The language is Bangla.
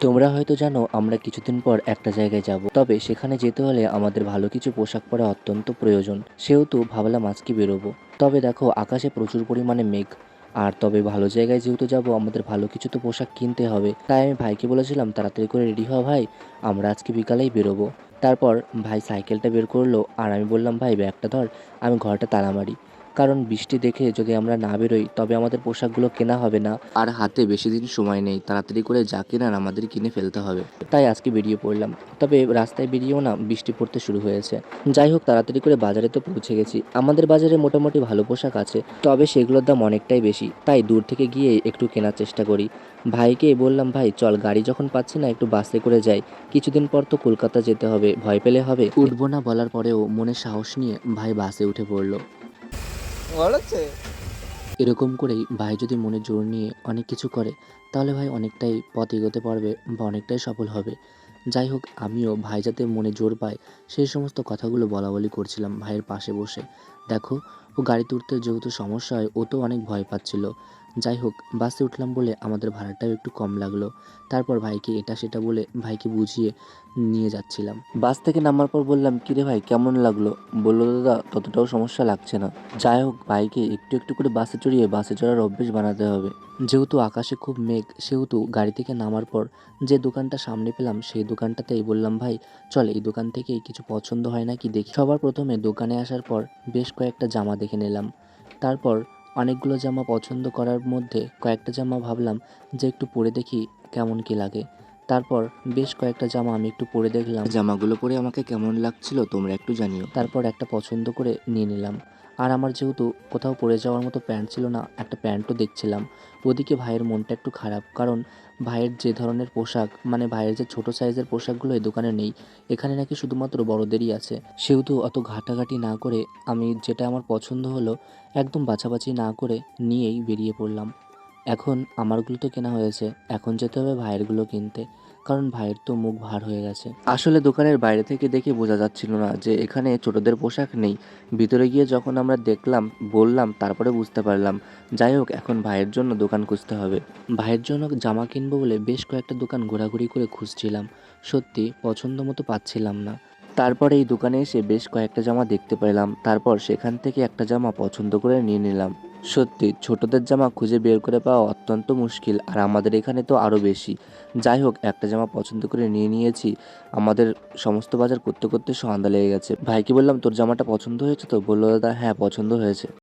তোমরা হয়তো জানো আমরা কিছুদিন পর একটা জায়গায় যাব, তবে সেখানে যেতে হলে আমাদের ভালো কিছু পোশাক পরা অত্যন্ত প্রয়োজন। সেহেতু ভাবলাম আজকে বেরোবো। তবে দেখো আকাশে প্রচুর পরিমাণে মেঘ, আর তবে ভালো জায়গায় যেহেতু যাব আমাদের ভালো কিছু তো পোশাক কিনতে হবে। তাই আমি ভাইকে বলেছিলাম তাড়াতাড়ি করে রেডি হওয়া ভাই, আমরা আজকে বিকালেই বেরোবো। তারপর ভাই সাইকেলটা বের করলো আর আমি বললাম ভাই ব্যাগটা ধর, আমি ঘরটা তালা মারি। কারণ বৃষ্টি দেখে যদি আমরা না বেরোই তবে আমাদের পোশাকগুলো কেনা হবে না, আর হাতে বেশি দিন সময় নেই, তাড়াতাড়ি করে যা কেনার আমাদের কিনে ফেলতে হবে। তাই আজকে বেরিয়ে পড়লাম। তবে রাস্তায় বেরিয়েও না বৃষ্টি পড়তে শুরু হয়েছে। যাই হোক তাড়াতাড়ি করে বাজারে তো পৌঁছে গেছি। আমাদের বাজারে মোটামুটি ভালো পোশাক আছে, তবে সেগুলোর দাম অনেকটাই বেশি, তাই দূর থেকে গিয়ে একটু কেনার চেষ্টা করি। ভাইকে বললাম ভাই চল, গাড়ি যখন পাচ্ছি না একটু বাসে করে যাই, কিছুদিন পর তো কলকাতা যেতে হবে, ভয় পেলে হবে? উঠবো না বলার পরেও মনে সাহস নিয়ে ভাই বাসে উঠে পড়লো। বলেছে। এরকম করেই ভাই যদি মনে জোর নিয়ে অনেক কিছু করে তাহলে ভাই অনেকটাই পথ এগোতে পারবে বা অনেকটাই সফল হবে। যাই হোক আমিও ভাই যাতে মনে জোর পায় সেই সমস্ত কথাগুলো বলাবলি করছিলাম ভাইয়ের পাশে বসে। দেখো, ও গাড়িতে উঠতে যেহেতু সমস্যা হয় ও তো অনেক ভয় পাচ্ছিল। যাই হোক বাসে উঠলাম বলে আমাদের ভাড়াটাও একটু কম লাগলো। তারপর ভাইকে এটা সেটা বলে ভাইকে বুঝিয়ে নিয়ে যাচ্ছিলাম। বাস থেকে নামার পর বললাম কিরে ভাই কেমন লাগলো? বললো দাদা ততটাও সমস্যা লাগছে না। যাই হোক ভাইকে একটু একটু করে বাসে চড়িয়ে বাসে চড়ার অভ্যেস বানাতে হবে। যেহেতু আকাশে খুব মেঘ সেহেতু গাড়ি থেকে নামার পর যে দোকানটা সামনে পেলাম সেই দোকানটাতেই বললাম ভাই চল এই দোকান থেকেই কিছু পছন্দ হয় নাকি দেখি। সবার প্রথমে দোকানে আসার পর বেশ কয়েকটা জামা দেখে নিলাম। তারপর অনেকগুলো জামা পছন্দ করার মধ্যে কয়েকটা জামা ভাবলাম যে একটু পরে দেখি কেমন কি লাগে। তারপর বেশ কয়েকটা জামা আমি একটু পরে দেখলাম, জামাগুলো পরে আমাকে কেমন লাগছিল তোমরা একটু জানিও। তারপর একটা পছন্দ করে নিয়ে নিলাম। আর আমার যেহেতু কোথাও পরে যাওয়ার মতো প্যান্ট ছিল না, একটা প্যান্টও দেখছিলাম। ওদিকে ভাইয়ের মনটা একটু খারাপ, কারণ ভাইয়ের যে ধরনের পোশাক মানে ভাইয়ের যে ছোট সাইজের পোশাকগুলো এই দোকানে নেই, এখানে নাকি শুধুমাত্র বড়দেরই আছে। সেহেতু অত ঘাটাঘাটি না করে আমি যেটা আমার পছন্দ হলো একদম বাছাবাছি না করে নিয়েই বেরিয়ে পড়লাম। এখন আমারগুলো তো কেনা হয়েছে, এখন যেতে হবে ভাইয়েরগুলো কিনতে, কারণ ভাইয়ের তো মুখ ভার হয়ে গেছে। আসলে দোকানের বাইরে থেকে দেখে বোঝা যাচ্ছিল না যে এখানে ছোটদের পোশাক নেই। ভিতরে গিয়ে যখন আমরা দেখলাম বললাম তারপরে বুঝতে পারলাম। যাই হোক এখন ভাইয়ের জন্য দোকান খুঁজতে হবে। ভাইয়ের জন্য জামা কিনবো বলে বেশ কয়েকটা দোকান ঘোরাঘুরি করে খুঁজছিলাম, সত্যি পছন্দ মতো পাচ্ছিলাম না। তারপর এই দোকানে এসে বেশ কয়েকটা জামা দেখতে পেলাম, তারপর সেখান থেকে একটা জামা পছন্দ করে নিয়ে নিলাম। সত্যি ছোটদের জামা খুঁজে বের করে পাওয়া অত্যন্ত মুশকিল, আর আমাদের এখানে তো আরও বেশি। যাই হোক একটা জামা পছন্দ করে নিয়ে নিয়েছি। আমাদের সমস্ত বাজার করতে করতে সন্ধ্যা লেগে গেছে। ভাইকে বললাম তোর জামাটা পছন্দ হয়েছে তো? বললো দাদা হ্যাঁ পছন্দ হয়েছে।